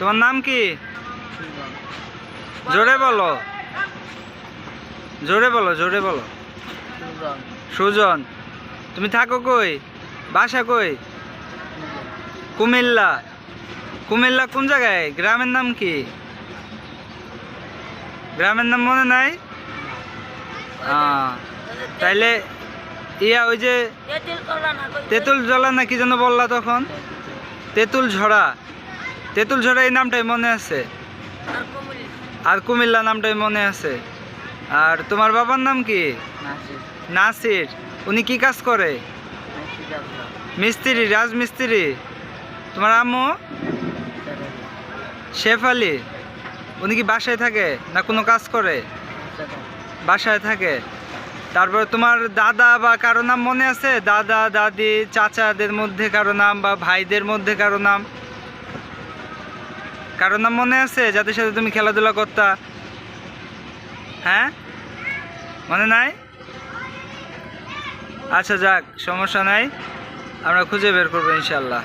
তোমার নাম কি? জোরে বলো, জোরে বলো, জোরে বলো। সুজন। তুমি থাকো কই? বাসা কই? কুমিল্লা। কুমিল্লা কোন জায়গায়? গ্রামের নাম কি? গ্রামের নাম মনে নাই? তাইলে ইয়া ওই যে তেঁতুল জলা না কি যেন বললা তখন? তেঁতুল ঝরা। তেঁতুল ঝরা এই নামটাই মনে আছে, আর কুমিল্লা নামটাই মনে আছে। আর তোমার বাবার নাম কি? নাসির। উনি কি কাজ করে? মিস্ত্রি, রাজমিস্ত্রি। তোমার আম্মু? শেফালি। উনি কি বাসায় থাকে না কোনো কাজ করে? বাসায় থাকে। তারপর তোমার দাদা বা কারো নাম মনে আছে? দাদা, দাদি, চাচাদের মধ্যে কারো নাম বা ভাইদের মধ্যে কারো নাম? কারো নাম মনে আছে যাদের সাথে তুমি খেলাধুলা করতা? হ্যাঁ, মনে নাই? আচ্ছা যাক, সমস্যা নাই, আমরা খুঁজে বের করবো ইনশাল্লাহ।